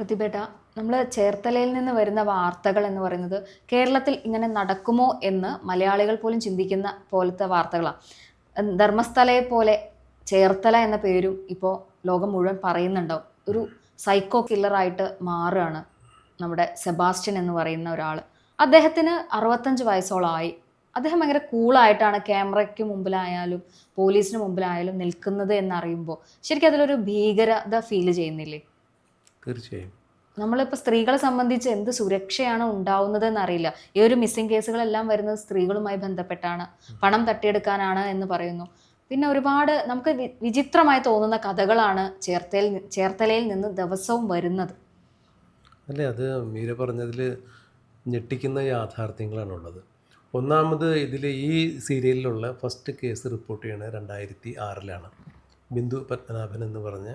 പ്രതിഭേട്ട, നമ്മൾ ചേർത്തലയിൽ നിന്ന് വരുന്ന വാർത്തകൾ എന്ന് പറയുന്നത് കേരളത്തിൽ ഇങ്ങനെ നടക്കുമോ എന്ന് മലയാളികൾ പോലും ചിന്തിക്കുന്ന പോലത്തെ വാർത്തകളാണ്. ധർമ്മസ്ഥലയെ പോലെ ചേർത്തല എന്ന പേരും ഇപ്പോൾ ലോകം മുഴുവൻ പറയുന്നുണ്ടാവും. ഒരു സൈക്കോ കില്ലറായിട്ട് മാറുകയാണ് നമ്മുടെ സെബാസ്റ്റ്യൻ എന്ന് പറയുന്ന ഒരാൾ. അദ്ദേഹത്തിന് 65 വയസ്സോളമായി. അദ്ദേഹം ഭയങ്കര കൂളായിട്ടാണ് ക്യാമറയ്ക്ക് മുമ്പിലായാലും പോലീസിന് മുമ്പിലായാലും നിൽക്കുന്നത് എന്നറിയുമ്പോൾ ശരിക്കും അതിലൊരു ഭീകരത ഫീൽ ചെയ്യുന്നില്ലേ? തീർച്ചയായും. നമ്മളിപ്പോൾ സ്ത്രീകളെ സംബന്ധിച്ച് എന്ത് സുരക്ഷയാണ് ഉണ്ടാവുന്നത് എന്നറിയില്ല. ഈ ഒരു മിസ്സിംഗ് കേസുകളെല്ലാം വരുന്നത് സ്ത്രീകളുമായി ബന്ധപ്പെട്ടാണ്, പണം തട്ടിയെടുക്കാനാണ് എന്ന് പറയുന്നു. പിന്നെ ഒരുപാട് നമുക്ക് വിചിത്രമായി തോന്നുന്ന കഥകളാണ് ചേർത്തലയിൽ നിന്ന് ദിവസവും വരുന്നത്. അല്ലേ, അത് മീര പറഞ്ഞതിൽ ഞെട്ടിക്കുന്ന യാഥാർത്ഥ്യങ്ങളാണുള്ളത്. ഒന്നാമത് ഇതിൽ ഈ സീരിയലിലുള്ള ഫസ്റ്റ് കേസ് റിപ്പോർട്ട് ചെയ്യണത് 2006 ബിന്ദു പത്മനാഭൻ എന്ന് പറഞ്ഞ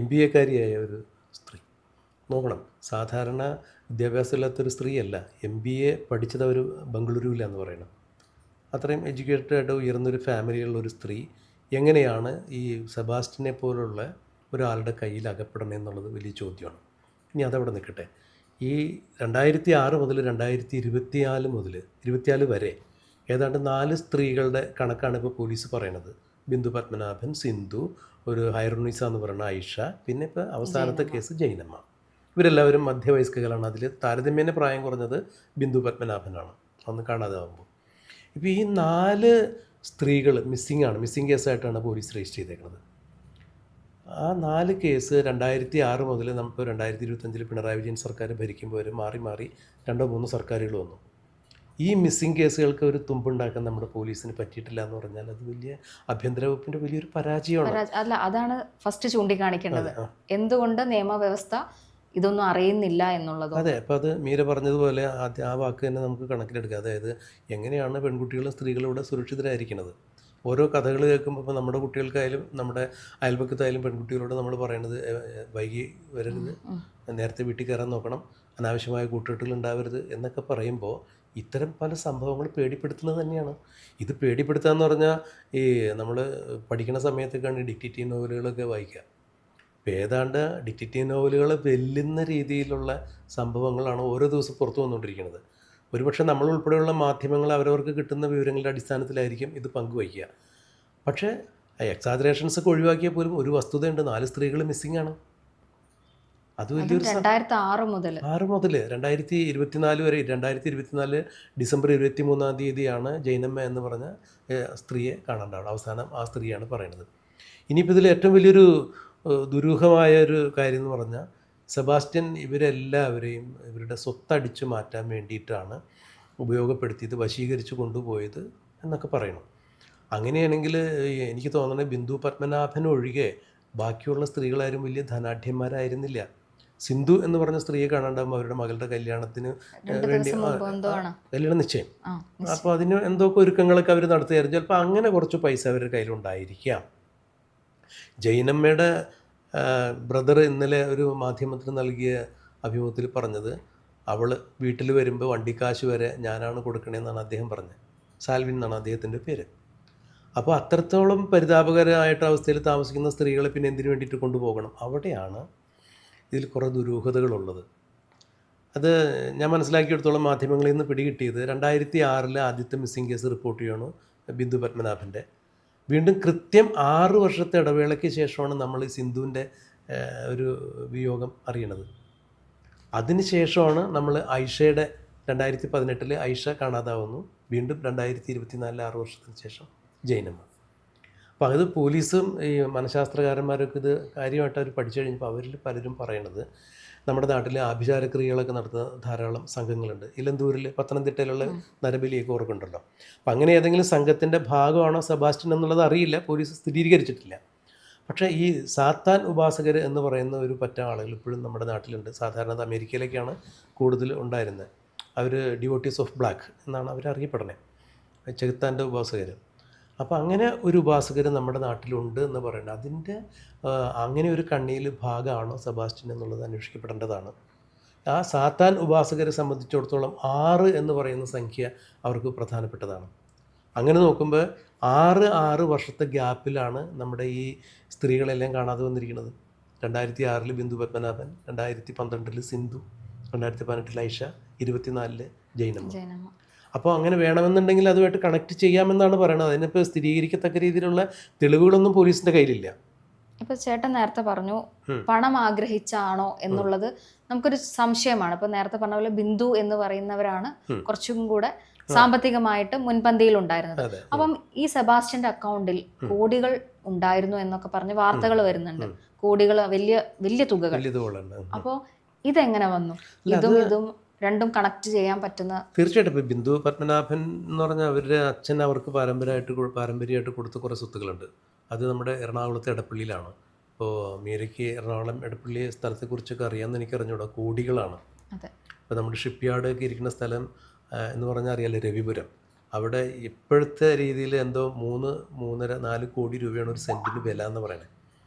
MBA ഒരു സ്ത്രീ. നോക്കണം, സാധാരണ വിദ്യാഭ്യാസമില്ലാത്തൊരു സ്ത്രീയല്ല, MBA പഠിച്ചത് അവർ ബംഗളൂരുവിലാന്ന് പറയണം. അത്രയും എഡ്യൂക്കേറ്റഡ് ആയിട്ട് ഉയർന്നൊരു ഫാമിലിയുള്ളൊരു സ്ത്രീ എങ്ങനെയാണ് ഈ സെബാസ്റ്റ്യനെ പോലുള്ള ഒരാളുടെ കയ്യിൽ അകപ്പെടണം എന്നുള്ളത് വലിയ ചോദ്യമാണ്. ഇനി അതവിടെ നിൽക്കട്ടെ. ഈ 2006 മുതൽ 2024 വരെ ഏതാണ്ട് 4 സ്ത്രീകളുടെ കണക്കാണ് ഇപ്പോൾ പോലീസ് പറയണത്. ബിന്ദു പത്മനാഭൻ, സിന്ധു, ഒരു ഹൈറുനിസ എന്ന് പറയുന്ന ആയിഷ, പിന്നെ ഇപ്പോൾ അവസാനത്തെ കേസ് ജൈനമ്മ. ഇവരെല്ലാവരും മധ്യവയസ്കകളാണ്. അതിൽ താരതമ്യേന പ്രായം കുറഞ്ഞത് ബിന്ദു പത്മനാഭനാണ് അന്ന് കാണാതാവുമ്പോൾ. ഇപ്പോൾ ഈ 4 സ്ത്രീകൾ മിസ്സിംഗ് കേസായിട്ടാണ് പോലീസ് രജിസ്റ്റർ ചെയ്തേക്കുന്നത്. ആ 4 കേസ് 2006 മുതൽ നമുക്ക് 2025 പിണറായി വിജയൻ സർക്കാർ ഭരിക്കുമ്പോൾ വരെ മാറി 2-3 സർക്കാരുകൾ വന്നു. ഈ മിസ്സിംഗ് കേസുകൾക്ക് ഒരു തുമ്പുണ്ടാക്കാൻ നമ്മുടെ പോലീസിന് പറ്റിയിട്ടില്ല എന്ന് പറഞ്ഞാൽ അത് വലിയ ആഭ്യന്തര വകുപ്പിൻ്റെ വലിയൊരു പരാജയമാണ്. അല്ല, അതാണ് ഫസ്റ്റ് ചൂണ്ടിക്കാണിക്കേണ്ടത്. എന്തുകൊണ്ട് നിയമവ്യവസ്ഥ ഇതൊന്നും അറിയുന്നില്ല എന്നുള്ളത്. അതെ, അപ്പോൾ അത് മീര പറഞ്ഞതുപോലെ ആദ്യം ആ വാക്ക് തന്നെ നമുക്ക് കണക്കിലെടുക്കുക. അതായത് എങ്ങനെയാണ് പെൺകുട്ടികളും സ്ത്രീകളും ഇവിടെ സുരക്ഷിതരായിരിക്കുന്നത്. ഓരോ കഥകൾ കേൾക്കുമ്പോൾ ഇപ്പോൾ നമ്മുടെ കുട്ടികൾക്കായാലും നമ്മുടെ അയൽപക്കത്തായാലും പെൺകുട്ടികളോട് നമ്മൾ പറയണത് വൈകി വരരുത്, നേരത്തെ വീട്ടിൽ കയറാൻ നോക്കണം, അനാവശ്യമായ കൂട്ടുകെട്ടുകൾ ഉണ്ടാവരുത് എന്നൊക്കെ പറയുമ്പോൾ ഇത്തരം പല സംഭവങ്ങൾ പേടിപ്പെടുത്തുന്നത് തന്നെയാണ്. ഇത് പേടിപ്പെടുത്തുക എന്ന് പറഞ്ഞാൽ ഈ നമ്മൾ പഠിക്കുന്ന സമയത്തൊക്കെയാണ് ഡിറ്റക്റ്റീവ് നോവലുകളൊക്കെ വായിക്കുക. ഇപ്പോൾ ഏതാണ്ട് ഡിറ്റക്റ്റീവ് നോവലുകൾ വെല്ലുന്ന രീതിയിലുള്ള സംഭവങ്ങളാണ് ഓരോ ദിവസം പുറത്തു വന്നുകൊണ്ടിരിക്കുന്നത്. ഒരുപക്ഷെ നമ്മൾ ഉൾപ്പെടെയുള്ള മാധ്യമങ്ങൾ അവരവർക്ക് കിട്ടുന്ന വിവരങ്ങളുടെ അടിസ്ഥാനത്തിലായിരിക്കും ഇത് പങ്കുവയ്ക്കുക. പക്ഷേ എക്സാജറേഷൻസ് ഒക്കെ ഒഴിവാക്കിയാൽ പോലും ഒരു വസ്തുതയുണ്ട്, 4 സ്ത്രീകൾ മിസ്സിംഗ് ആണ്. അത് വലിയൊരു 2006 മുതൽ 2024 വരെ. 2024 ഡിസംബർ 23 ജൈനമ്മ എന്ന് പറഞ്ഞ സ്ത്രീയെ കാണാണ്ടാണ്. അവസാനം ആ സ്ത്രീയാണ് പറയുന്നത്. ഇനിയിപ്പോൾ ഇതിൽ ഏറ്റവും വലിയൊരു ദുരൂഹമായ ഒരു കാര്യം എന്ന് പറഞ്ഞാൽ സെബാസ്റ്റ്യൻ ഇവരെല്ലാവരെയും ഇവരുടെ സ്വത്തടിച്ചു മാറ്റാൻ വേണ്ടിയിട്ടാണ് ഉപയോഗപ്പെടുത്തിയത്, വശീകരിച്ച് കൊണ്ടുപോയത് എന്നൊക്കെ പറയണം. അങ്ങനെയാണെങ്കിൽ എനിക്ക് തോന്നുന്നത് ബിന്ദു പത്മനാഭൻ ഒഴികെ ബാക്കിയുള്ള സ്ത്രീകളാരും വലിയ ധനാഢ്യന്മാരായിരുന്നില്ല. സിന്ധു എന്ന് പറഞ്ഞ സ്ത്രീയെ കാണാണ്ടാകുമ്പോൾ അവരുടെ മകളുടെ കല്യാണത്തിന് വേണ്ടി കല്യാണം നിശ്ചയം. അപ്പോൾ അതിന് എന്തൊക്കെ ഒരുക്കങ്ങളൊക്കെ അവർ നടത്തുകയായിരുന്നു. ചിലപ്പോൾ അങ്ങനെ കുറച്ച് പൈസ അവരുടെ കയ്യിലുണ്ടായിരിക്കാം. ജൈനമ്മയുടെ ബ്രദർ ഇന്നലെ ഒരു മാധ്യമത്തിന് നൽകിയ അഭിമുഖത്തിൽ പറഞ്ഞത് അവൾ വീട്ടിൽ വരുമ്പോൾ വണ്ടിക്കാശ് വരെ ഞാനാണ് കൊടുക്കണേന്നാണ് അദ്ദേഹം പറഞ്ഞത്. സാൽവിൻ എന്നാണ് അദ്ദേഹത്തിൻ്റെ പേര്. അപ്പോൾ അത്രത്തോളം പരിതാപകരമായിട്ട് അവസ്ഥയിൽ താമസിക്കുന്ന സ്ത്രീകളെ പിന്നെ എന്തിനു വേണ്ടിയിട്ട് കൊണ്ടുപോകണം? അവിടെയാണ് ഇതിൽ കുറേ ദുരൂഹതകളുള്ളത്. അത് ഞാൻ മനസ്സിലാക്കിയെടുത്തോളം മാധ്യമങ്ങളിൽ നിന്ന് പിടികിട്ടിയത് 2006 ആദ്യത്തെ മിസ്സിംഗ് കേസ് റിപ്പോർട്ട് ചെയ്യണു ബിന്ദു പത്മനാഭൻ്റെ. വീണ്ടും കൃത്യം 6 വർഷത്തെ ഇടവേളയ്ക്ക് ശേഷമാണ് നമ്മൾ ഈ സിന്ധുവിൻ്റെ ഒരു വിയോഗം അറിയണത്. അതിനുശേഷമാണ് നമ്മൾ ഐഷയുടെ 2018 ഐഷ കാണാതാവുന്നു. വീണ്ടും 2024 6 വർഷത്തിന് ശേഷം ജൈനമ്മ. അപ്പോൾ അത് പോലീസും ഈ മനഃശാസ്ത്രകാരന്മാരൊക്കെ ഇത് കാര്യമായിട്ട് അവർ പഠിച്ചു കഴിഞ്ഞപ്പോൾ അവരിൽ പലരും പറയണത് നമ്മുടെ നാട്ടിൽ ആഭിചാരക്രിയകളൊക്കെ നടത്തുന്ന ധാരാളം സംഘങ്ങളുണ്ട്. ഇലന്തൂരിൽ, പത്തനംതിട്ടയിലുള്ള നരബലിയൊക്കെ ഓർക്കുന്നുണ്ടല്ലോ. അപ്പം അങ്ങനെ ഏതെങ്കിലും സംഘത്തിൻ്റെ ഭാഗമാണോ സെബാസ്റ്റ്യൻ എന്നുള്ളത് അറിയില്ല, പോലീസ് സ്ഥിരീകരിച്ചിട്ടില്ല. പക്ഷേ ഈ സാത്താൻ ഉപാസകർ എന്ന് പറയുന്ന ഒരു പറ്റം ആളുകൾ ഇപ്പോഴും നമ്മുടെ നാട്ടിലുണ്ട്. സാധാരണ അമേരിക്കയിലേക്കാണ് കൂടുതൽ ഉണ്ടായിരുന്നത്. അവർ ഡിവോട്ടീസ് ഓഫ് ബ്ലാക്ക് എന്നാണ് അവരറിയപ്പെടുന്നത്, ചെകുത്താൻ്റെ ഉപാസകർ. അപ്പോൾ അങ്ങനെ ഒരു ഉപാസകർ നമ്മുടെ നാട്ടിലുണ്ട് എന്ന് പറയുന്നത് അതിൻ്റെ അങ്ങനെ ഒരു കണ്ണിയിൽ ഭാഗമാണോ സെബാസ്റ്റ്യൻ എന്നുള്ളത് അന്വേഷിക്കപ്പെടേണ്ടതാണ്. ആ സാത്താൻ ഉപാസകരെ സംബന്ധിച്ചിടത്തോളം 6 എന്ന് പറയുന്ന സംഖ്യ അവർക്ക് പ്രധാനപ്പെട്ടതാണ്. അങ്ങനെ നോക്കുമ്പോൾ 6 വർഷത്തെ ഗ്യാപ്പിലാണ് നമ്മുടെ ഈ സ്ത്രീകളെല്ലാം കാണാതെ വന്നിരിക്കുന്നത്. 2006 ബിന്ദു പത്മനാഭൻ, 2012 സിന്ധു, 2018 ഐഷ, 2024 ജൈനമ്മ. അപ്പോൾ അങ്ങനെ വേണമെന്നുണ്ടെങ്കിൽ അതുമായിട്ട് കണക്ട് ചെയ്യാമെന്നാണ് പറയുന്നത്. അതിനിപ്പോൾ സ്ഥിരീകരിക്കത്തക്ക രീതിയിലുള്ള തെളിവുകളൊന്നും പോലീസിൻ്റെ കയ്യിലില്ല. ഇപ്പൊ ചേട്ടൻ നേരത്തെ പറഞ്ഞു പണം ആഗ്രഹിച്ചാണോ എന്നുള്ളത് നമുക്കൊരു സംശയമാണ്. ഇപ്പൊ നേരത്തെ പറഞ്ഞ പോലെ ബിന്ദു എന്ന് പറയുന്നവരാണ് കുറച്ചും കൂടെ സാമ്പത്തികമായിട്ട് മുൻപന്തിയിൽ ഉണ്ടായിരുന്നത്. അപ്പം ഈ സെബാസ്റ്റ്യന്റെ അക്കൗണ്ടിൽ കോടികൾ ഉണ്ടായിരുന്നു എന്നൊക്കെ പറഞ്ഞ് വാർത്തകൾ വരുന്നുണ്ട്. കോടികൾ, വലിയ വലിയ തുകകൾ. അപ്പോൾ ഇതെങ്ങനെ വന്നു? ഇതും രണ്ടും കണക്ട് ചെയ്യാൻ പറ്റുന്ന? തീർച്ചയായിട്ടും. ഇപ്പോൾ ബിന്ദു പത്മനാഭൻ എന്ന് പറഞ്ഞാൽ അവരുടെ അച്ഛൻ അവർക്ക് പാരമ്പര്യമായിട്ട് കൊടുത്ത കുറേ സ്വത്തുക്കളുണ്ട്. അത് നമ്മുടെ എറണാകുളത്തെ എടപ്പള്ളിയിലാണ്. ഇപ്പോൾ മീരയ്ക്ക് എറണാകുളം എടപ്പള്ളി സ്ഥലത്തെക്കുറിച്ചൊക്കെ അറിയാമെന്ന് എനിക്ക് അറിഞ്ഞൂടാ. കോടികളാണ്. ഇപ്പോൾ നമ്മുടെ ഷിപ്പ് യാർഡൊക്കെ ഇരിക്കുന്ന സ്ഥലം എന്ന് പറഞ്ഞാൽ അറിയാമല്ലോ, രവിപുരം. അവിടെ ഇപ്പോഴത്തെ രീതിയിൽ എന്തോ 3-4 കോടി രൂപയാണ് ഒരു സെൻറ്റിന് വില എന്ന് പറയുന്നത്.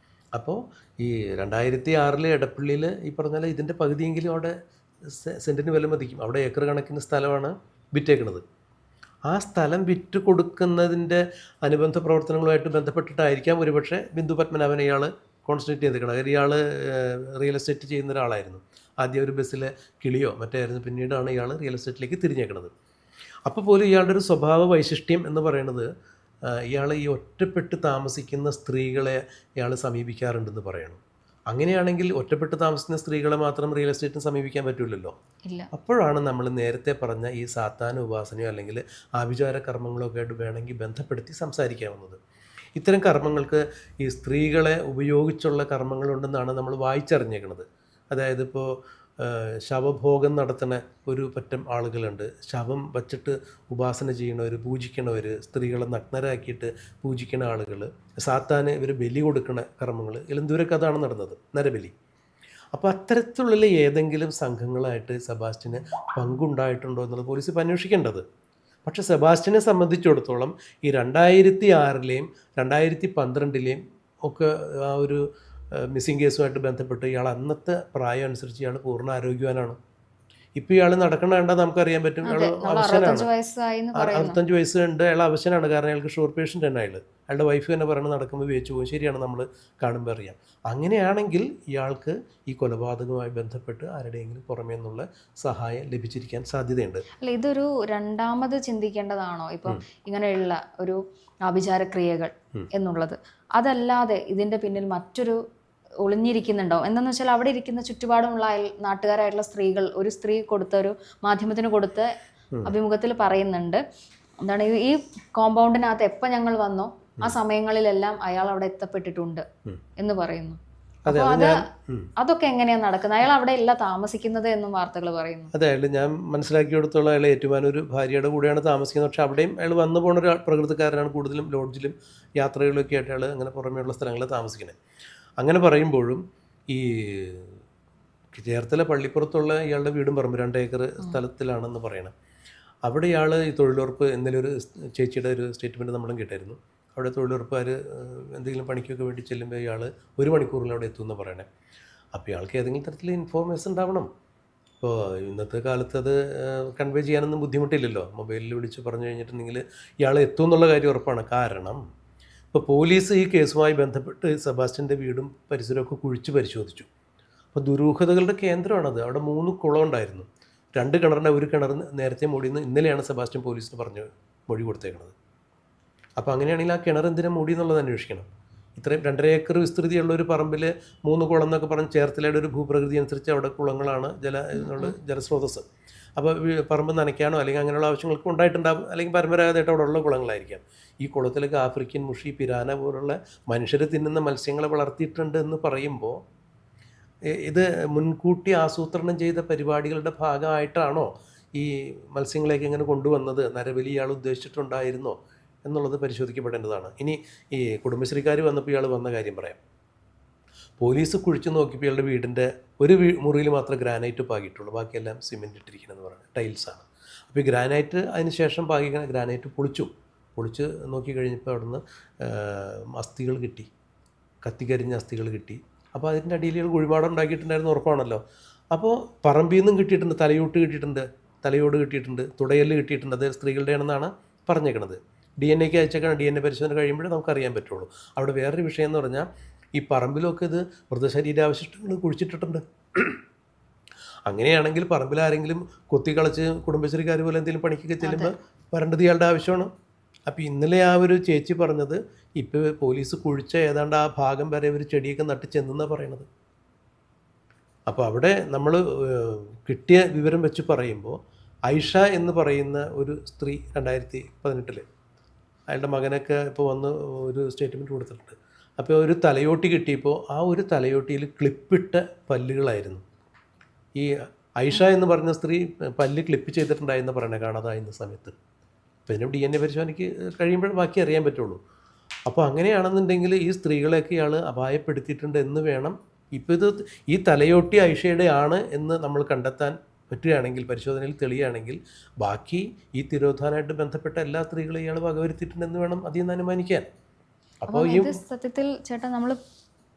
അപ്പോൾ ഈ 2006 എടപ്പള്ളിയിൽ ഈ പറഞ്ഞാൽ ഇതിൻ്റെ പകുതിയെങ്കിലും അവിടെ സെൻറ്റിന് വില മതിക്കും. അവിടെ ഏക്കർ കണക്കിന് സ്ഥലമാണ് വിറ്റേക്കുന്നത്. ആ സ്ഥലം വിറ്റ് കൊടുക്കുന്നതിൻ്റെ അനുബന്ധ പ്രവർത്തനങ്ങളുമായിട്ട് ബന്ധപ്പെട്ടിട്ടായിരിക്കാം ഒരുപക്ഷെ ബിന്ദു പത്മനാഭൻ ഇയാൾ കോൺസെൻട്രേറ്റ് ചെയ്തിരിക്കണം. കാര്യം ഇയാൾ റിയൽ എസ്റ്റേറ്റ് ചെയ്യുന്ന ഒരാളായിരുന്നു. ആദ്യം ഒരു ബസ്സിലെ കിളിയോ മറ്റായിരുന്നു, പിന്നീടാണ് ഇയാൾ റിയൽ എസ്റ്റേറ്റിലേക്ക് തിരിഞ്ഞേക്കുന്നത്. അപ്പോൾ പോലും ഇയാളുടെ ഒരു സ്വഭാവ വൈശിഷ്ട്യം എന്ന് പറയുന്നത് ഇയാൾ ഈ ഒറ്റപ്പെട്ട് താമസിക്കുന്ന സ്ത്രീകളെ ഇയാൾ സമീപിക്കാറുണ്ടെന്ന് പറയണം. അങ്ങനെയാണെങ്കിൽ ഒറ്റപ്പെട്ട് താമസിക്കുന്ന സ്ത്രീകളെ മാത്രം റിയൽ എസ്റ്റേറ്റിന് സമീപിക്കാൻ പറ്റില്ലല്ലോ. അപ്പോഴാണ് നമ്മൾ നേരത്തെ പറഞ്ഞ ഈ സാത്താന ഉപാസനയോ അല്ലെങ്കിൽ ആഭിചാര കർമ്മങ്ങളോ ഒക്കെ ആയിട്ട് വേണമെങ്കിൽ ബന്ധപ്പെടുത്തി സംസാരിക്കാവുന്നത്. ഇത്തരം കർമ്മങ്ങൾക്ക് ഈ സ്ത്രീകളെ ഉപയോഗിച്ചുള്ള കർമ്മങ്ങളുണ്ടെന്നാണ് നമ്മൾ വായിച്ചറിഞ്ഞേക്കുന്നത്. അതായത് ഇപ്പോൾ ശവഭോഗം നടത്തുന്ന ഒരു പറ്റം ആളുകളുണ്ട്. ശവം വച്ചിട്ട് ഉപാസന ചെയ്യണവർ, പൂജിക്കണവർ, സ്ത്രീകളെ നഗ്നരാക്കിയിട്ട് പൂജിക്കണ ആളുകൾ, സാത്താന് ഇവർ ബലി കൊടുക്കണ കർമ്മങ്ങൾ, ഇലന്തൂരൊക്കെ അതാണ് നടന്നത്, നരബലി. അപ്പോൾ അത്തരത്തിലുള്ള ഏതെങ്കിലും സംഘങ്ങളായിട്ട് സെബാസ്റ്റ്യന് പങ്കുണ്ടായിട്ടുണ്ടോ എന്നുള്ളത് പോലീസ് ഇപ്പോൾ അന്വേഷിക്കേണ്ടത്. പക്ഷേ സെബാസ്റ്റ്യനെ സംബന്ധിച്ചിടത്തോളം ഈ 2006-ലെയും 2012-ലെയും ഒക്കെ ആ ഒരു മിസ്സിംഗ് കേസുമായിട്ട് ബന്ധപ്പെട്ട് ഇയാൾ അന്നത്തെ പ്രായം അനുസരിച്ച് ഇയാൾ പൂർണ്ണ ആരോഗ്യവാനാണ്. ഇപ്പോൾ ഇയാൾ നടക്കണ കണ്ടാൽ നമുക്കറിയാൻ പറ്റും ഇയാൾ അവശനാണ്. 65 വയസ്സുണ്ട്, അയാൾ അവശനാണ്. കാരണം അയാൾക്ക് ഷുഗർ പേഷ്യൻ്റ് തന്നെ. അയാളുടെ വൈഫ് തന്നെ പറയുന്നത് നടക്കുമ്പോൾ വേച്ചു പോകും. ശരിയാണ്, നമ്മൾ കാണുമ്പോൾ അറിയാം. അങ്ങനെയാണെങ്കിൽ ഇയാൾക്ക് ഈ കൊലപാതകവുമായി ബന്ധപ്പെട്ട് ആരുടെയെങ്കിലും പുറമേ നിന്നുള്ള സഹായം ലഭിച്ചിരിക്കാൻ സാധ്യതയുണ്ട്. അല്ല, ഇതൊരു രണ്ടാമത് ചിന്തിക്കേണ്ടതാണോ ഇപ്പം ഇങ്ങനെയുള്ള ഒരു ആഭിചാരക്രിയകൾ എന്നുള്ളത്? അതല്ലാതെ ഇതിൻ്റെ പിന്നിൽ മറ്റൊരു ഒളിഞ്ഞിരിക്കുന്നുണ്ടോ? എന്താണെന്ന് വെച്ചാൽ അവിടെ ഇരിക്കുന്ന ചുറ്റുപാടുമുള്ള നാട്ടുകാരായിട്ടുള്ള സ്ത്രീകൾ, ഒരു സ്ത്രീ ഒരു മാധ്യമത്തിന് കൊടുത്ത അഭിമുഖത്തിൽ പറയുന്നുണ്ട്, എന്താണ്, ഈ കോമ്പൗണ്ടിനകത്ത് എപ്പോൾ ഞങ്ങൾ വന്നോ ആ സമയങ്ങളിലെല്ലാം അയാൾ അവിടെ എത്തപ്പെട്ടിട്ടുണ്ട് എന്ന് പറയുന്നു. അതൊക്കെ എങ്ങനെയാണ് നടക്കുന്നത്? അയാൾ അവിടെ അല്ല താമസിക്കുന്നത് എന്നും വാർത്തകൾ പറയുന്നു. അതെ, അയാൾ ഞാൻ മനസ്സിലാക്കിയെടുത്തോളം അയാൾ ഏറ്റുമാനൂർ ഭാര്യയുടെ കൂടെയാണ് താമസിക്കുന്നത്. പക്ഷെ അവിടെയും അയാൾ വന്നു പോകുന്ന ഒരു പ്രകൃതിക്കാരനാണ്. കൂടുതലും ലോഡ്ജിലും യാത്രകളിലൊക്കെ ആയിട്ട് അയാൾ അങ്ങനെ പുറമേയുള്ള സ്ഥലങ്ങളിൽ താമസിക്കുന്നത്. അങ്ങനെ പറയുമ്പോഴും ഈ ചേർത്തല പള്ളിപ്പുറത്തുള്ള ഇയാളുടെ വീടും പറമ്പ് 2 ഏക്കർ സ്ഥലത്തിലാണെന്ന് പറയണം. അവിടെ ഇയാൾ ഈ തൊഴിലുറപ്പ്, ഇന്നലെ ഒരു ചേച്ചിയുടെ ഒരു സ്റ്റേറ്റ്മെൻറ്റ് നമ്മളും കേട്ടായിരുന്നു. അവിടെ തൊഴിലുറപ്പുകാർ എന്തെങ്കിലും പണിക്കൊക്കെ വേണ്ടി ചെല്ലുമ്പോൾ ഇയാൾ 1 മണിക്കൂറിൽ അവിടെ എത്തുമെന്ന് പറയണേ. അപ്പോൾ ഇയാൾക്ക് ഏതെങ്കിലും തരത്തിൽ ഇൻഫോർമേഷൻ ഉണ്ടാവണം. ഇപ്പോൾ ഇന്നത്തെ കാലത്ത് അത് കൺവേ ചെയ്യാനൊന്നും ബുദ്ധിമുട്ടില്ലല്ലോ. മൊബൈലിൽ വിളിച്ച് പറഞ്ഞു കഴിഞ്ഞിട്ടുണ്ടെങ്കിൽ ഇയാൾ എത്തും എന്നുള്ള കാര്യം ഉറപ്പാണ്. കാരണം ഇപ്പോൾ പോലീസ് ഈ കേസുമായി ബന്ധപ്പെട്ട് സെബാസ്റ്റ്യൻ്റെ വീടും പരിസരമൊക്കെ കുഴിച്ച് പരിശോധിച്ചു. അപ്പോൾ ദുരൂഹതകളുടെ കേന്ദ്രമാണത്. അവിടെ 3 കുളം ഉണ്ടായിരുന്നു. 2 കിണറിൻ്റെ 1 കിണർ നേരത്തെ മൂടിയെന്ന് ഇന്നലെയാണ് സെബാസ്റ്റ്യൻ പോലീസിന് മൊഴി കൊടുത്തേക്കുന്നത്. അപ്പോൾ അങ്ങനെയാണെങ്കിൽ ആ കിണർ എന്തിനാ മൂടി എന്നുള്ളത് അന്വേഷിക്കണം. ഇത്രയും 2.5 ഏക്കർ വിസ്തൃതിയുള്ള ഒരു പറമ്പിൽ 3 കുളം എന്നൊക്കെ പറഞ്ഞ് ചേർത്തലയുടെ ഒരു ഭൂപ്രകൃതി അനുസരിച്ച് അവിടെ കുളങ്ങളാണ് ജലസ്രോതസ്സ്. അപ്പോൾ പറമ്പ് നനയ്ക്കാനോ അല്ലെങ്കിൽ അങ്ങനെയുള്ള ആവശ്യങ്ങൾക്ക് ഉണ്ടായിട്ടുണ്ടാകും. അല്ലെങ്കിൽ പരമ്പരാഗതമായിട്ട് അവിടെ ഉള്ള കുളങ്ങളായിരിക്കാം. ഈ കുളത്തിലൊക്കെ ആഫ്രിക്കൻ മുഷി, പിരാന പോലുള്ള മനുഷ്യരെ തിന്നുന്ന മത്സ്യങ്ങളെ വളർത്തിയിട്ടുണ്ട് എന്ന് പറയുമ്പോൾ ഇത് മുൻകൂട്ടി ആസൂത്രണം ചെയ്ത പരിപാടികളുടെ ഭാഗമായിട്ടാണോ ഈ മത്സ്യങ്ങളെയൊക്കെ ഇങ്ങനെ കൊണ്ടുവന്നത്? നരബലി ഇയാൾ ഉദ്ദേശിച്ചിട്ടുണ്ടായിരുന്നോ എന്നുള്ളത് പരിശോധിക്കപ്പെടേണ്ടതാണ്. ഇനി ഈ കുടുംബശ്രീക്കാർ വന്നപ്പോൾ ഇയാൾ വന്ന കാര്യം പറയാം. പോലീസ് കുഴിച്ചു നോക്കിയപ്പോൾ ഇയാളുടെ വീടിൻ്റെ ഒരു മുറിയിൽ മാത്രമേ ഗ്രാനൈറ്റ് പാകിയിട്ടുള്ളൂ, ബാക്കിയെല്ലാം സിമെൻറ്റ് ഇട്ടിരിക്കണമെന്ന് പറയുന്നത്, ടൈൽസാണ്. അപ്പോൾ ഈ ഗ്രാനൈറ്റ് അതിന് ശേഷം പാകിക്കുന്ന ഗ്രാനൈറ്റ് പൊളിച്ച് നോക്കി കഴിഞ്ഞപ്പോൾ അവിടുന്ന് അസ്ഥികൾ കിട്ടി, കത്തിക്കരിഞ്ഞ അസ്ഥികൾ കിട്ടി. അപ്പോൾ അതിൻ്റെ അടിയിൽ കുഴിമാടം ഉണ്ടാക്കിയിട്ടുണ്ടായിരുന്നു ഉറപ്പാണല്ലോ. അപ്പോൾ പറമ്പിൽ നിന്നും കിട്ടിയിട്ടുണ്ട്, തലയോട് കിട്ടിയിട്ടുണ്ട്, തുടയല് കിട്ടിയിട്ടുണ്ട്. അത് സ്ത്രീകളുടെ ആണെന്നാണ് പറഞ്ഞേക്കണത്. DNA അയച്ചേക്കാണ്. DNA പരിശോധന കഴിയുമ്പോഴേ നമുക്കറിയാൻ പറ്റുള്ളൂ. അവിടെ വേറൊരു വിഷയം എന്ന് പറഞ്ഞാൽ ഈ പറമ്പിലൊക്കെ ഇത് മൃതശരീരാവശിഷ്ടങ്ങൾ കുഴിച്ചിട്ടിട്ടുണ്ട്. അങ്ങനെയാണെങ്കിൽ പറമ്പിൽ ആരെങ്കിലും കൊത്തിക്കളച്ച് കുടുംബശ്രീക്കാർ പോലെ എന്തെങ്കിലും പണിക്കൊക്കെ ചെല്ലുമ്പോൾ വരേണ്ടത് ഇയാളുടെ ആവശ്യമാണ്. അപ്പോൾ ഇന്നലെ ആ ഒരു ചേച്ചി പറഞ്ഞത് ഇപ്പോൾ പോലീസ് കുഴിച്ച ഏതാണ്ട് ആ ഭാഗം വരെ ഒരു ചെടിയൊക്കെ നട്ട് ചെന്നെന്നാണ് പറയണത്. അപ്പോൾ അവിടെ നമ്മൾ കിട്ടിയ വിവരം വെച്ച് പറയുമ്പോൾ ഐഷ എന്ന് പറയുന്ന ഒരു സ്ത്രീ 2018 അയാളുടെ മകനൊക്കെ ഇപ്പോൾ വന്ന് ഒരു സ്റ്റേറ്റ്മെൻറ്റ് കൊടുത്തിട്ടുണ്ട്. അപ്പോൾ ഒരു തലയോട്ടി കിട്ടിയപ്പോൾ ആ ഒരു തലയോട്ടിയിൽ ക്ലിപ്പിട്ട പല്ലുകളായിരുന്നു. ഈ ഐഷ എന്ന് പറഞ്ഞ സ്ത്രീ പല്ല് ക്ലിപ്പ് ചെയ്തിട്ടുണ്ടായെന്ന് പറയണേ കാണാതായിരുന്ന സമയത്ത്. അപ്പോൾ ഇതിന് DNA പരിശോധനയ്ക്ക് കഴിയുമ്പോൾ ബാക്കി അറിയാൻ പറ്റുള്ളൂ. അപ്പോൾ അങ്ങനെയാണെന്നുണ്ടെങ്കിൽ ഈ സ്ത്രീകളെയൊക്കെ ഇയാൾ അപായപ്പെടുത്തിയിട്ടുണ്ട് എന്ന് വേണം. ഇപ്പോൾ ഇത് ഈ തലയോട്ടി ഐഷയുടെ ആണ് എന്ന് നമ്മൾ കണ്ടെത്താൻ പറ്റുകയാണെങ്കിൽ, പരിശോധനയിൽ തെളിയുകയാണെങ്കിൽ, ബാക്കി ഈ തിരോധാനമായിട്ട് ബന്ധപ്പെട്ട എല്ലാ സ്ത്രീകളെയും ഇയാൾ വകവരുത്തിയിട്ടുണ്ടെന്ന് വേണം അതിൽ നിന്ന് അനുമാനിക്കാൻ. അപ്പോൾ ഈ സത്യത്തിൽ ചേട്ടാ നമ്മൾ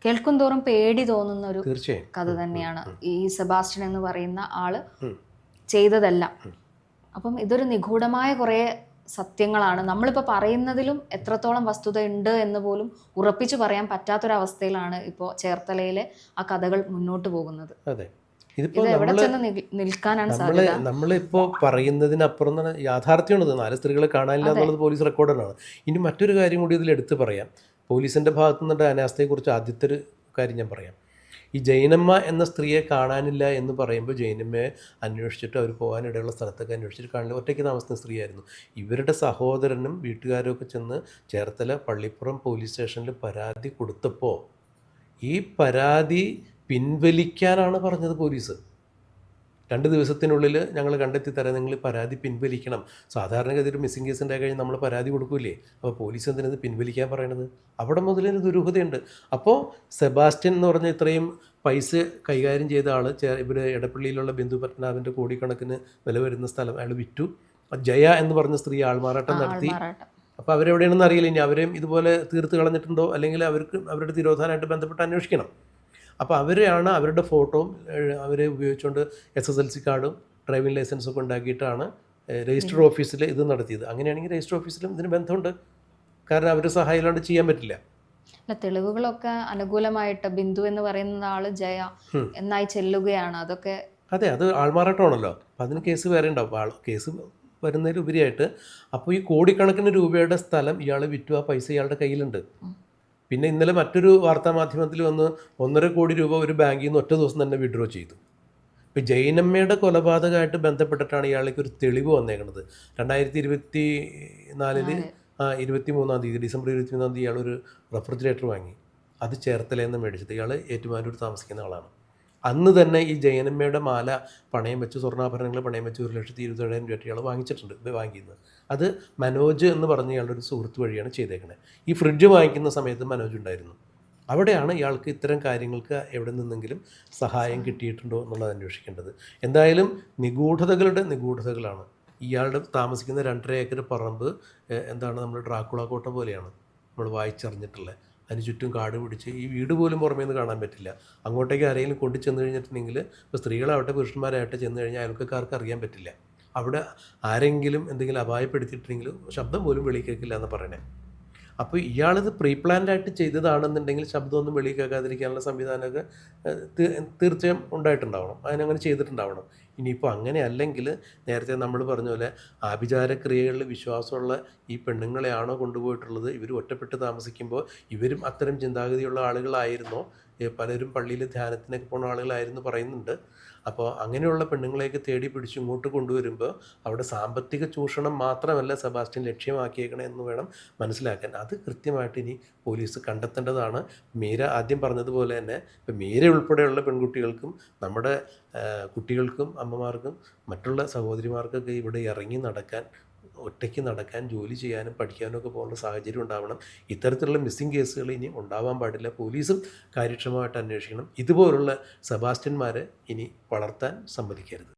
കേൾക്കും തോറും പേടി തോന്നുന്ന ഒരു തീർച്ചയായും കഥ തന്നെയാണ് ഈ സെബാസ്റ്റ്യൻ എന്ന് പറയുന്ന ആള് ചെയ്തതല്ല. അപ്പം ഇതൊരു നിഗൂഢമായ കുറേ സത്യങ്ങളാണ്. നമ്മളിപ്പോൾ പറയുന്നതിലും എത്രത്തോളം വസ്തുത ഉണ്ട് എന്ന് പോലും ഉറപ്പിച്ചു പറയാൻ പറ്റാത്തൊരവസ്ഥയിലാണ് ഇപ്പോൾ ചേർത്തലയിലെ ആ കഥകൾ മുന്നോട്ട് പോകുന്നത്. അതെ, ഇത് എവിടെ ചെന്ന് നിൽക്കാനാണ് സാധ്യത? നമ്മളിപ്പോൾ പറയുന്നതിനപ്പുറം തന്നെ യാഥാർത്ഥ്യമുള്ളത് 4 സ്ത്രീകളെ കാണാനില്ല എന്നുള്ളത് പോലീസ് റെക്കോർഡാണ്. ഇനി മറ്റൊരു കാര്യം കൂടി ഇതിൽ എടുത്ത് പറയാം. പോലീസിൻ്റെ ഭാഗത്തു നിന്നുള്ള അനാസ്ഥയെക്കുറിച്ച് ആദ്യത്തെ ഒരു കാര്യം ഞാൻ പറയാം. ഈ ജൈനമ്മ എന്ന സ്ത്രീയെ കാണാനില്ല എന്ന് പറയുമ്പോൾ ജൈനമ്മയെ അന്വേഷിച്ചിട്ട് അവർ പോകാനിടയുള്ള സ്ഥലത്തൊക്കെ അന്വേഷിച്ചിട്ട് കാണില്ല. ഒറ്റയ്ക്ക് താമസിക്കുന്ന സ്ത്രീയായിരുന്നു. ഇവരുടെ സഹോദരനും വീട്ടുകാരും ഒക്കെ ചെന്ന് ചേർത്തല പള്ളിപ്പുറം പോലീസ് സ്റ്റേഷനിൽ പരാതി കൊടുത്തപ്പോൾ ഈ പരാതി പിൻവലിക്കാനാണ് പറഞ്ഞത് പോലീസ്. 2 ദിവസത്തിനുള്ളിൽ ഞങ്ങൾ കണ്ടെത്തി തരാം, നിങ്ങൾ പരാതി പിൻവലിക്കണം. സാധാരണഗതിയിൽ ഒരു മിസ്സിംഗ് കേസ് ഉണ്ടായി കഴിഞ്ഞാൽ നമ്മൾ പരാതി കൊടുക്കൂലേ? അപ്പോൾ പോലീസ് എന്തിനത് പിൻവലിക്കാൻ പറയണത്? അവിടെ മുതലൊരു ദുരൂഹതയുണ്ട്. അപ്പോൾ സെബാസ്റ്റ്യൻ എന്ന് പറഞ്ഞ ഇത്രയും പൈസ കൈകാര്യം ചെയ്ത ആൾ ഇവിടെ എടപ്പള്ളിയിലുള്ള ബിന്ദു പത്മനാഭൻ്റെ കോടിക്കണക്കിന് വില വരുന്ന സ്ഥലം അയാൾ വിറ്റു. ജയ എന്ന് പറഞ്ഞ സ്ത്രീ ആൾമാറാട്ടം നടത്തി. അപ്പോൾ അവരെവിടെയാണെന്ന് അറിയില്ല. ഇനി അവരെയും ഇതുപോലെ തീർത്ത് കളഞ്ഞിട്ടുണ്ടോ, അല്ലെങ്കിൽ അവരുടെ തിരോധാനമായിട്ട് ബന്ധപ്പെട്ട് അന്വേഷിക്കണം. അപ്പോൾ അവരെയാണ് അവരുടെ ഫോട്ടോയും അവരെ ഉപയോഗിച്ചുകൊണ്ട് SSLC കാർഡും ഡ്രൈവിംഗ് ലൈസൻസും ഒക്കെ ഉണ്ടാക്കിയിട്ടാണ് രജിസ്റ്റർ ഓഫീസിൽ ഇത് നടത്തിയത്. അങ്ങനെയാണെങ്കിൽ രജിസ്റ്റർ ഓഫീസിലും ഇതിന് ബന്ധമുണ്ട്. കാരണം അവർ സഹായം ഇല്ലാണ്ട് ചെയ്യാൻ പറ്റില്ല. തെളിവുകളൊക്കെ അനുകൂലമായിട്ട് ബിന്ദു എന്ന് പറയുന്ന ആള് ജയ എന്നായി ചെല്ലുകയാണ്. അതൊക്കെ അതെ, അത് ആൾമാറാട്ടമാണല്ലോ. അപ്പം അതിന് കേസ് വേറെ ഉണ്ടാവും. കേസ് വരുന്നതിലുപരിയായിട്ട് അപ്പോൾ ഈ കോടിക്കണക്കിന് രൂപയുടെ സ്ഥലം ഇയാൾ വിറ്റു. ആ പൈസ ഇയാളുടെ കയ്യിലുണ്ട്. പിന്നെ ഇന്നലെ മറ്റൊരു വാർത്താമാധ്യമത്തിൽ വന്ന് 1.5 കോടി രൂപ ഒരു ബാങ്കിൽ നിന്ന് ഒറ്റ ദിവസം തന്നെ വിഡ്രോ ചെയ്തു. ഇപ്പോൾ ജൈനമ്മയുടെ കൊലപാതകമായിട്ട് ബന്ധപ്പെട്ടിട്ടാണ് ഇയാൾക്ക് ഒരു തെളിവ് വന്നേക്കുന്നത്. 2024 23-ാം തീയതി ഡിസംബർ 23-ാം തീയതി ഇയാളൊരു റെഫ്രിജറേറ്റർ വാങ്ങി. അത് ചേർത്തലയിൽ നിന്ന് മേടിച്ചത്. ഇയാൾ ഏറ്റുമാനൂർ താമസിക്കുന്ന ആളാണ്. അന്ന് തന്നെ ഈ ജൈനമ്മയുടെ മാല പണയം വെച്ച്, സ്വർണ്ണാഭരണങ്ങൾ പണയം വെച്ച് 1,27,000 രൂപ ഇയാൾ വാങ്ങിച്ചിട്ടുണ്ട്. വാങ്ങിക്കുന്നത് അത് മനോജ് എന്ന് പറഞ്ഞ ഇയാളുടെ ഒരു സുഹൃത്ത് വഴിയാണ് ചെയ്തേക്കുന്നത്. ഈ ഫ്രിഡ്ജ് വാങ്ങിക്കുന്ന സമയത്ത് മനോജ് ഉണ്ടായിരുന്നു. അവിടെയാണ് ഇയാൾക്ക് ഇത്തരം കാര്യങ്ങൾക്ക് എവിടെ നിന്നെങ്കിലും സഹായം കിട്ടിയിട്ടുണ്ടോ എന്നുള്ളത് അന്വേഷിക്കേണ്ടത്. എന്തായാലും നിഗൂഢതകളാണ്. ഇയാളുടെ താമസിക്കുന്ന 2.5 ഏക്കർ പറമ്പ് എന്താണ്, നമ്മൾ ഡ്രാക്കുള കോട്ട പോലെയാണ് നമ്മൾ വായിച്ചറിഞ്ഞിട്ടുള്ളത്. അതിന് ചുറ്റും കാട് പിടിച്ച് ഈ വീട് പോലും പുറമേ നിന്ന് കാണാൻ പറ്റില്ല. അങ്ങോട്ടേക്ക് ആരെങ്കിലും കൊണ്ടു ചെന്ന് കഴിഞ്ഞിട്ടുണ്ടെങ്കിൽ, ഇപ്പോൾ സ്ത്രീകളാവട്ടെ പുരുഷന്മാരാവട്ടെ ചെന്ന് കഴിഞ്ഞാൽ അയൽക്കാർക്ക് അറിയാൻ പറ്റില്ല. അവിടെ ആരെങ്കിലും എന്തെങ്കിലും അപായപ്പെടുത്തിയിട്ടുണ്ടെങ്കിൽ ശബ്ദം പോലും വെളി കേൾക്കില്ല എന്ന് പറയണേ. അപ്പോൾ ഇയാളിത് പ്രീ പ്ലാൻഡായിട്ട് ചെയ്തതാണെന്നുണ്ടെങ്കിൽ ശബ്ദമൊന്നും വെളി കേൾക്കാതിരിക്കാനുള്ള സംവിധാനമൊക്കെ തീർച്ചയായും ഉണ്ടായിട്ടുണ്ടാവണം. അതിനങ്ങനെ ചെയ്തിട്ടുണ്ടാവണം. ഇനിയിപ്പോൾ അങ്ങനെ അല്ലെങ്കിൽ നേരത്തെ നമ്മൾ പറഞ്ഞ പോലെ ആഭിചാരക്രിയകളിൽ വിശ്വാസമുള്ള ഈ പെണ്ണുങ്ങളെയാണോ കൊണ്ടുപോയിട്ടുള്ളത്? ഇവർ ഒറ്റപ്പെട്ട് താമസിക്കുമ്പോൾ ഇവരും അത്തരം ചിന്താഗതിയുള്ള ആളുകളായിരുന്നോ? പലരും പള്ളിയിൽ ധ്യാനത്തിനൊക്കെ പോകുന്ന ആളുകളായിരുന്നു പറയുന്നുണ്ട്. അപ്പോൾ അങ്ങനെയുള്ള പെണ്ണുങ്ങളെയൊക്കെ തേടി പിടിച്ച് ഇങ്ങോട്ട് കൊണ്ടുവരുമ്പോൾ അവിടെ സാമ്പത്തിക ചൂഷണം മാത്രമല്ല സെബാസ്റ്റ്യൻ ലക്ഷ്യമാക്കിയേക്കണേ എന്ന് വേണം മനസ്സിലാക്കാൻ. അത് കൃത്യമായിട്ട് ഇനി പോലീസ് കണ്ടെത്തേണ്ടതാണ്. മീര ആദ്യം പറഞ്ഞതുപോലെ തന്നെ ഇപ്പം മീര ഉൾപ്പെടെയുള്ള പെൺകുട്ടികൾക്കും നമ്മുടെ കുട്ടികൾക്കും അമ്മമാർക്കും മറ്റുള്ള സഹോദരിമാർക്കൊക്കെ ഇവിടെ ഇറങ്ങി നടക്കാൻ, ഒറ്റയ്ക്ക് നടക്കാൻ, ജോലി ചെയ്യാനും പഠിക്കാനും ഒക്കെ പോകുന്ന സാഹചര്യം ഉണ്ടാവണം. ഇത്തരത്തിലുള്ള മിസ്സിംഗ് കേസുകൾ ഇനി ഉണ്ടാവാൻ പാടില്ല. പോലീസും കാര്യക്ഷമമായിട്ട് അന്വേഷിക്കണം. ഇതുപോലുള്ള സെബാസ്റ്റ്യന്മാരെ ഇനി വളർത്താൻ സമ്മതിക്കരുത്.